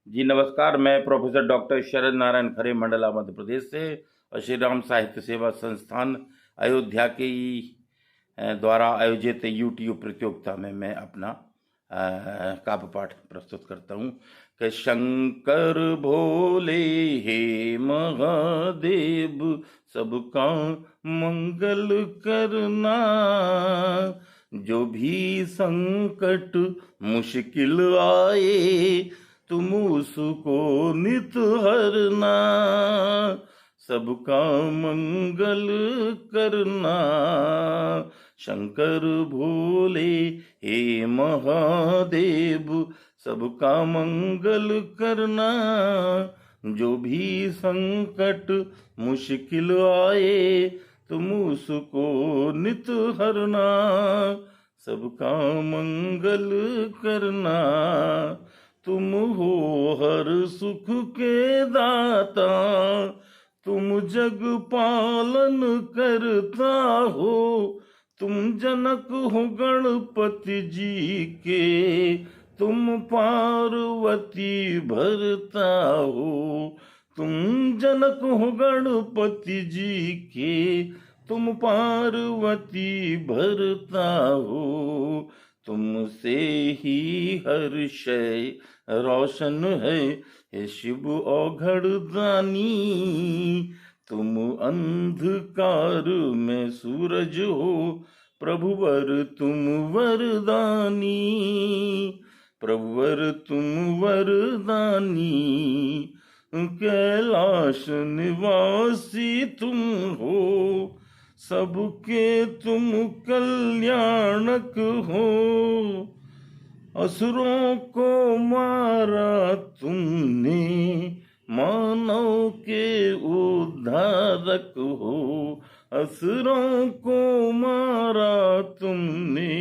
जी नमस्कार, मैं professor doctor शरद नारायण खरे, मंडला मध्य प्रदेश से और श्री राम साहित्य सेवा संस्थान अयोध्या के द्वारा आयोजित यूट्यूब प्रतियोगिता में मैं अपना काव्य पाठ प्रस्तुत करता हूँ कि शंकर भोले हे महादेव सबका मंगल करना, जो भी संकट मुश्किल आए तुम उसको नित हरना, सबका मंगल करना। शंकर भोले हे महादेव सबका मंगल करना, जो भी संकट मुश्किल आए तुम उसको नित हरना, सबका मंगल करना। तुम हो हर सुख के दाता, तुम जग पालन करता हो, तुम जनक हो गणपति जी के, तुम पार्वती भरता हो, तुम जनक हो गणपति जी के, तुम पार्वती भरता हो, तुमसे ही हर शय रोशन है हे शिव औघड़ दानी, तुम अंधकार में सूरज हो प्रभुवर तुम वरदानी, प्रभुवर तुम वरदानी। कैलाश निवासी तुम हो, सबके तुम कल्याणक हो, असुरों को मारा तुमने, मानव के उद्धारक हो, असुरों को मारा तुमने,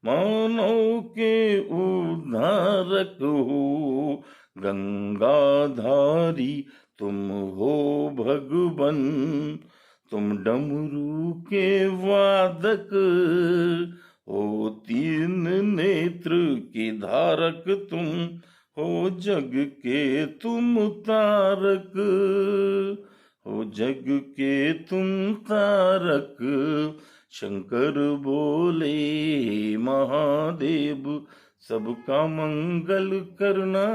मानव के उद्धारक हो, गंगाधारी तुम हो भगवन, तुम डमरू के वादक हो, तीन नेत्र के धारक तुम हो, जग के तुम तारक हो, जग के तुम तारक। शंकर बोले महादेव सबका मंगल करना,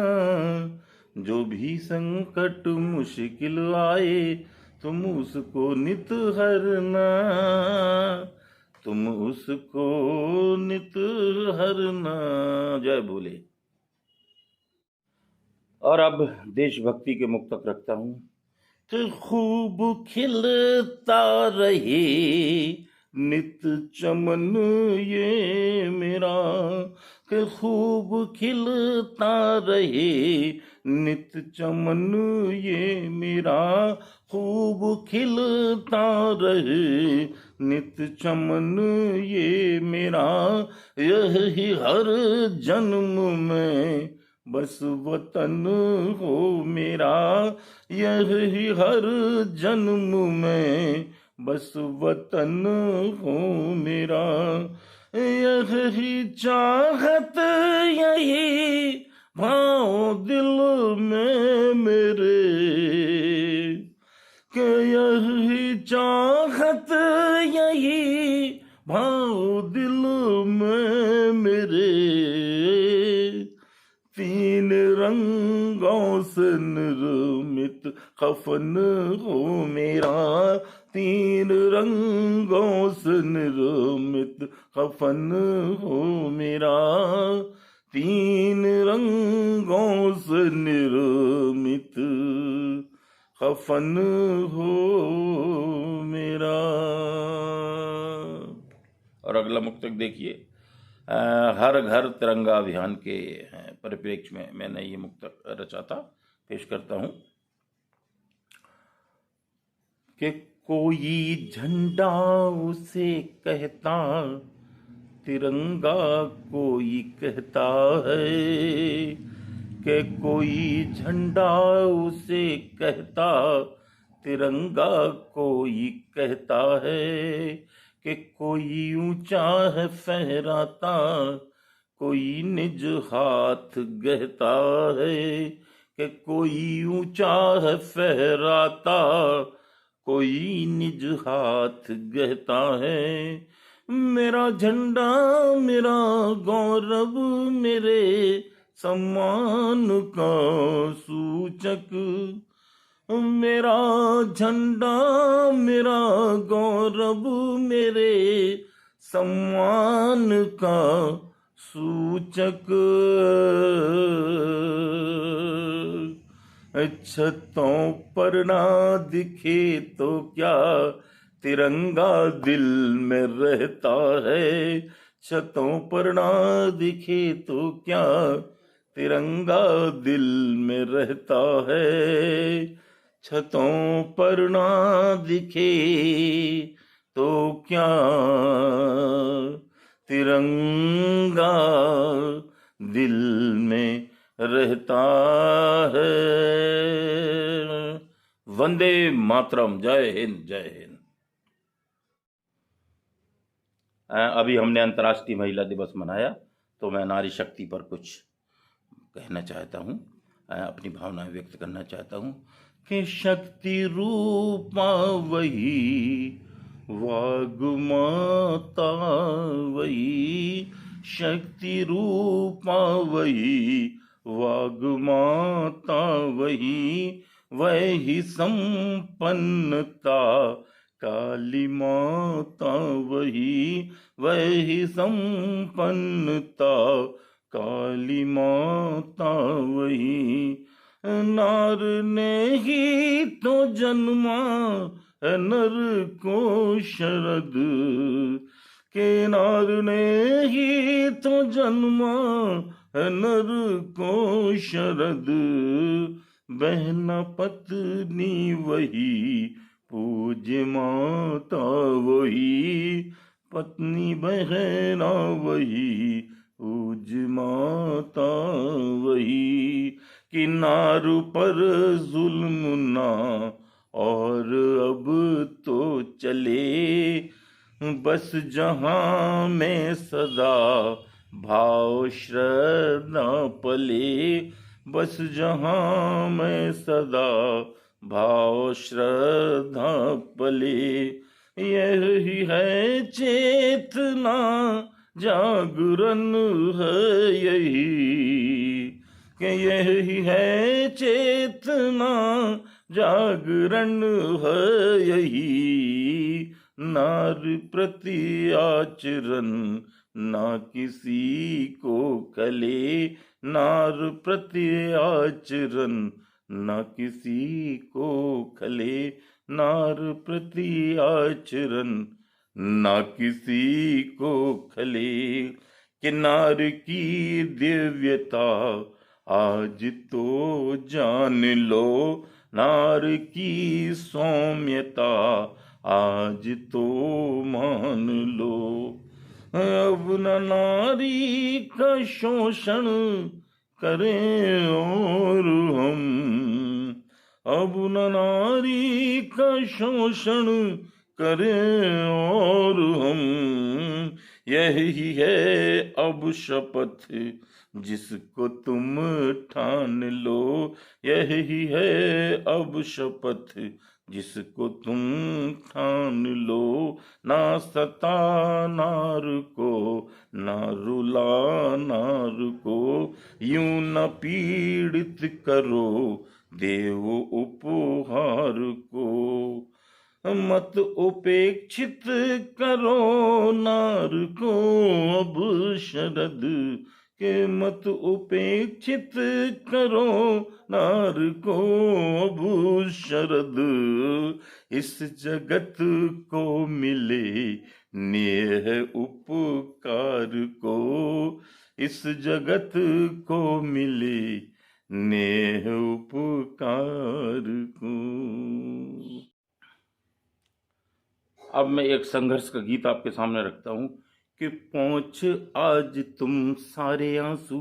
जो भी संकट मुश्किल आए तुम उसको नित हरना, तुम उसको नित हरना। जय बोले। और अब देशभक्ति के मुक्तक रखता हूँ कि खूब खिलता रहे नित चमन ये मेरा, कि खूब खिलता रहे नित चमन ये मेरा, खूब खिलता रहे नित चमन ये मेरा, यही हर जन्म में बस वतन हो मेरा, यही हर जन्म में बस वतन हो मेरा, यही चाहत यही भाव दिल में मेरे, कि यही चाहत यही भाव दिल में मेरे, तीन रंगों से निर्मित कफन हो मेरा, तीन रंगों से निर्मित कफन हो मेरा, तीन रंगों से निर्मित कफन हो मेरा। और अगला मुक्तक देखिए, हर घर तिरंगा अभियान के परिप्रेक्ष्य में मैंने ये मुक्तक रचा था, पेश करता हूं कि कोई झंडा उसे कहता तिरंगा कोई कहता है, कि कोई झंडा उसे कहता तिरंगा कोई कहता है, कि कोई ऊंचा है फहराता कोई निज हाथ गहता है, कि कोई ऊंचा है फहराता, कोई निज हाथ गहता है। मेरा झंडा मेरा गौरव, मेरे सम्मान का सूचक। मेरा झंडा मेरा गौरव, मेरे सम्मान का सूचक। छतों पर ना दिखे तो क्या, तिरंगा दिल में रहता है। छतों पर ना दिखे तो क्या, तिरंगा दिल में रहता है। छतों पर ना दिखे तो क्या, तिरंगा दिल में रहता है। वंदे मातरम। जय हिंद, जय हिंद। अभी हमने अंतर्राष्ट्रीय महिला दिवस मनाया, तो मैं नारी शक्ति पर कुछ कहना चाहता हूँ, अपनी भावनाएं व्यक्त करना चाहता हूँ कि शक्ति रूपा वही, वाग्माता वही। शक्ति रूपा वही, वाग्माता वही। वही संपन्नता, काली माता वही। वही संपन्नता, काली माता वही। नार ने ही तो जन्मा है नर को शरद, के नार ने ही तो जन्मा है नर को शरद। बहना पत्नी वही, पूज्य माता वही। पत्नी बहना वही, पूज्य माता वही। कि नारू पर जुल्म ना और अब तो चले, बस जहां में सदा भाव श्रद्धा पले। बस जहां में सदा भाव श्रद्धा पले। यही है चेतना, जागरण है यही, कि यही है चेतना, जागरण है यही। नार प्रति आचरण ना किसी को खले। नार प्रति आचरण ना किसी को खले। नार प्रति आचरण ना किसी को खले। कि नार की दिव्यता आज तो जान लो। नार की सौम्यता आज तो मान लो। अब न नारी का शोषण करें और हम। अब न नारी का शोषण करें और हम। यही है अब शपथ जिसको तुम ठान लो। यही है अब शपथ जिसको तुम ठान लो। ना सता नार को, ना रुला नार को। यूं न पीड़ित करो देव उपहार को। मत उपेक्षित करो नार को अब शरद के। मत उपेक्षित करो नार को अब शरद। इस जगत को मिले नेह उपकार को। इस जगत को मिले नेह उपकार को। अब मैं एक संघर्ष का गीत आपके सामने रखता हूँ कि पहुँच आज तुम सारे आंसू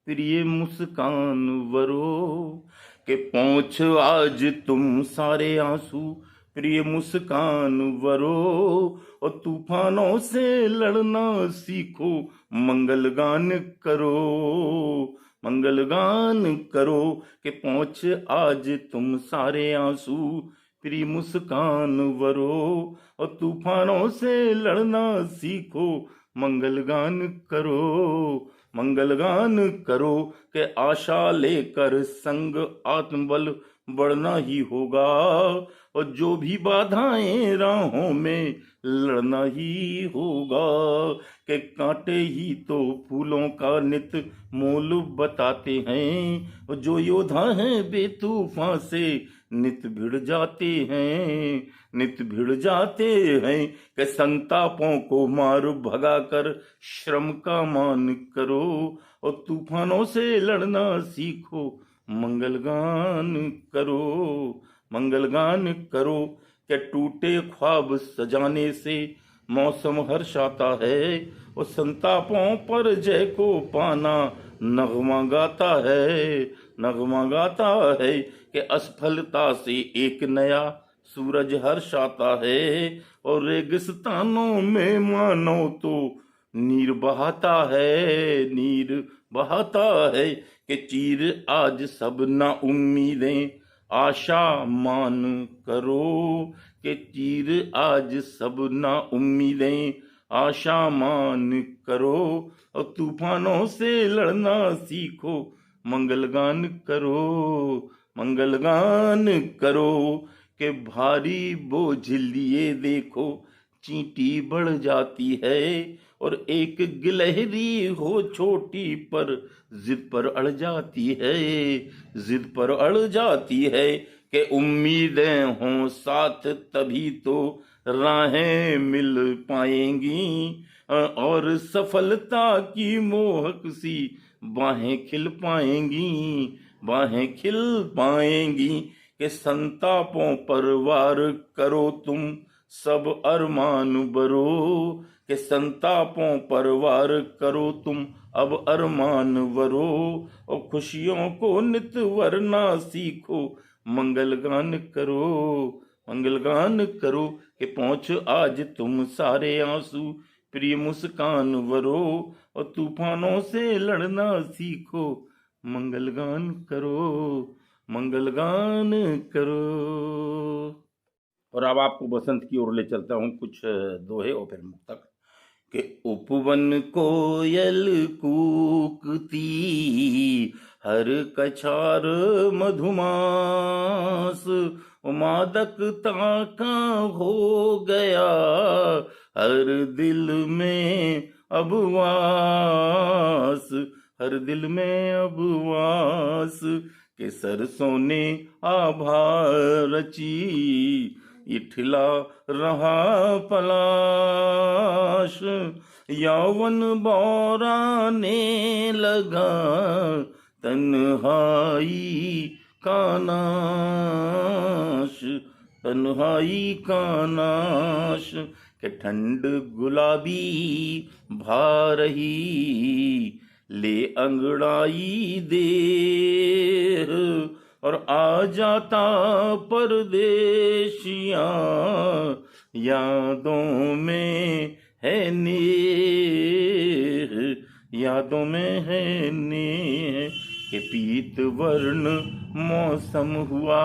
प्रिय मुस्कान वरो। कि पहुँच आज तुम सारे आंसू प्रिय मुस्कान वरो। और तूफानों से लड़ना सीखो मंगल गान करो। मंगल गान करो कि पहुँच आज तुम सारे आंसू प्रिय मुस्कान वरो, और तूफानों से लड़ना सीखो मंगल गान करो, मंगल गान करो कि आशा लेकर संग आत्मबल बढ़ना ही होगा, और जो भी बाधाएं राहों में लड़ना ही होगा, कि कांटे ही तो फूलों का नित मोल बताते हैं, और जो योद्धा हैं बेतूफां से नित भिड़ जाते हैं, नित भिड़ जाते हैं, कि संतापों को मार भगा कर श्रम का मान करो, और तूफानों से लड़ना सीखो मंगल गान करो, मंगल गान करो, कि टूटे ख्वाब सजाने से मौसम हर्षाता है, और संतापों पर जय को पाना नगमा गाता है, नगमा गाता है, कि असफलता से एक नया सूरज हर्षाता है, और रेगिस्तानों में मानो तो नीर बहाता है, नीर बहाता है, कि चीर आज सब ना उम्मीदें आशा मान करो, कि चीर आज सब ना उम्मीदें आशा मान करो, और तूफानों से लड़ना सीखो मंगल गान करो, मंगल गान करो, कि भारी बोझ लिए देखो चींटी बढ़ जाती है, और एक गिलहरी हो छोटी पर जिद पर अड़ जाती है, जिद पर अड़ जाती है, कि उम्मीदें हों साथ तभी तो राहें मिल पाएंगी, और सफलता की मोहक सी बाहें खिल पाएंगी, बाहें खिल पाएंगी, कि संतापों पर वार करो तुम सब अरमान बरो, कि संतापों पर वार करो तुम अब अरमान वरो, और खुशियों को नित वरना सीखो मंगल गान करो, मंगल गान करो, कि पहुँच आज तुम सारे आंसू प्रिय मुस्कान वरो, और तूफानों से लड़ना सीखो मंगल गान करो, मंगल गान करो। और अब आपको बसंत की ओर ले चलता हूँ, कुछ दोहे और फिर मुक्तक। कि उपवन कोयल कूकती हर कछार मधुमास, मादकता का हो गया हर दिल में अब वास, हर दिल में अब वास, के सरसों ने आभा रची इठला रहा पलाश, यौवन बौराने लगा तन्हाई का नाश, तन्हाई का नाश, के ठंड गुलाबी भा रही ले अंगड़ाई देह, और आ जाता परदेशिया यादों में है नेह, यादों में है नेह, के पीत वर्ण मौसम हुआ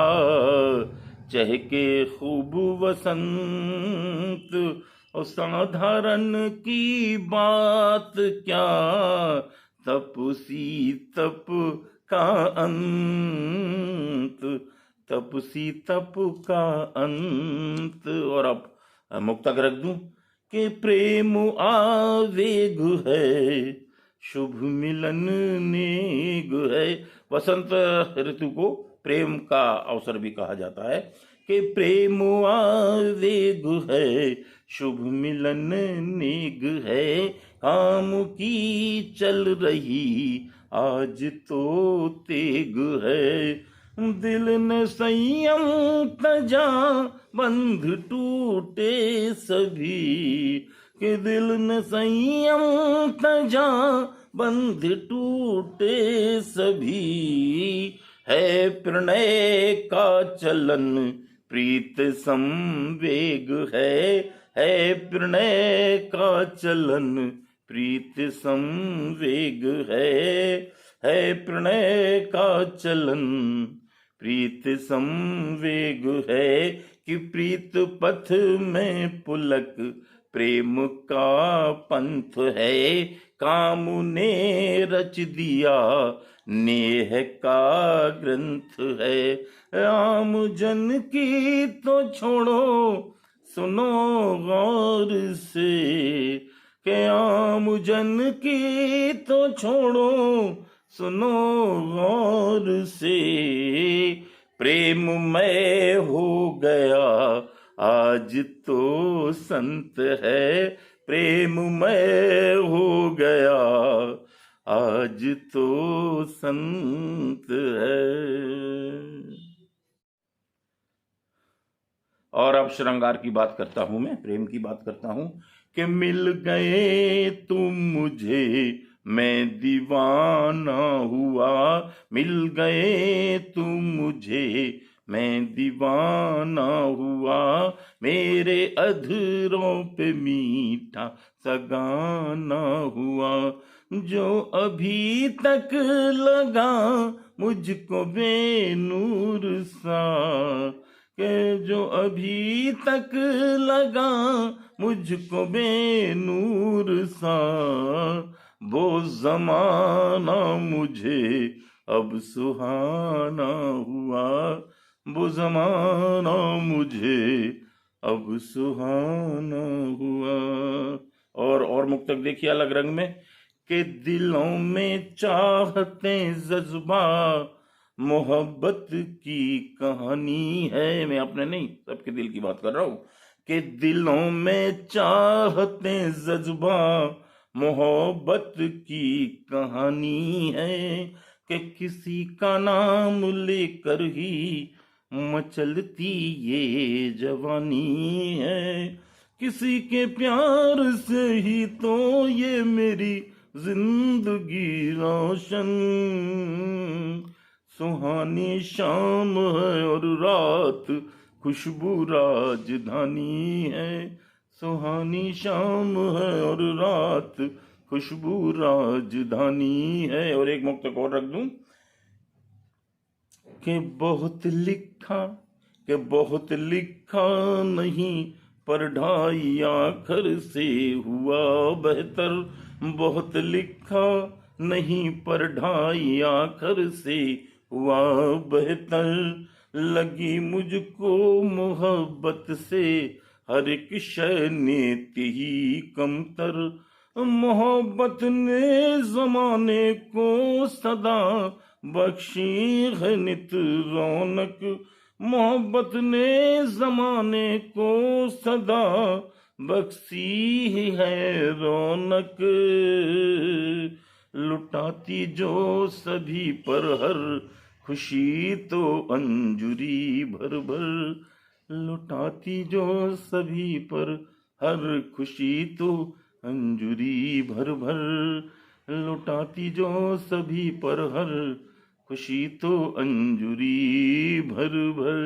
चहके खूब वसंत, और साधारण की बात क्या तपसी तप का अंत, तपसी तप का अंत। और अब मुक्तक रख दूं कि प्रेम आवेग है शुभ मिलन नेग है। वसंत ऋतु को प्रेम का अवसर भी कहा जाता है कि प्रेम आवेग है शुभ मिलन नेग है, काम की चल रही आज तो तेग है, दिल ने संयम तजा बंध टूटे सभी, कि दिल ने संयम तजा बंध टूटे सभी, है प्रणय का चलन प्रीत संवेग है प्रणय का चलन प्रीत संवेग है प्रणय का चलन, प्रीत संवेग है कि प्रीत पथ में पुलक, प्रेम का पंथ है काम ने रच दिया, नेह का ग्रंथ है। आम जन की तो छोड़ो सुनो गौर से, के आम जन की तो छोड़ो सुनो गौर से, प्रेममय हो गया आज तो संत है, प्रेममय हो गया आज तो संत है। और अब श्रृंगार की बात करता हूं, मैं प्रेम की बात करता हूं कि मिल गए तुम मुझे मैं दीवाना हुआ, मिल गए तुम मुझे मैं दीवाना हुआ, मेरे अधरों पे मीठा सा गाना हुआ, जो अभी तक लगा मुझको बेनूर सा, के जो अभी तक लगा मुझको बेनूर सा, वो जमाना मुझे अब सुहाना हुआ, वो जमाना मुझे अब सुहाना हुआ। और मुक्तक देखिए अलग रंग में, के दिलों में चाहते जज्बा मोहब्बत की कहानी है, मैं अपने नहीं सबके दिल की बात कर रहा हूं, कि दिलों में चाहते जज्बा मोहब्बत की कहानी है, कि किसी का नाम लेकर ही मचलती ये जवानी है, किसी के प्यार से ही तो ये मेरी जिंदगी रोशन, सुहानी शाम है और रात खुशबू राजधानी है, सुहानी शाम है और रात खुशबू राजधानी है। और एक मुक्तक और रख दूं कि बहुत लिखा नहीं पर ढाई आखर से हुआ बेहतर, बहुत लिखा नहीं पर ढाई आखर से हुआ बेहतर, लगी मुझको मोहब्बत से हर एक शय नेति ही कमतर, मोहब्बत ने जमाने को सदा बख्शी है नित रौनक, मोहब्बत ने जमाने को सदा बख्शी है रौनक, लुटाती जो सभी पर हर खुशी तो अंजुरी भर भर, लुटाती जो सभी पर हर खुशी तो अंजुरी भर भर, लुटाती जो सभी पर हर खुशी तो अंजुरी भर भर।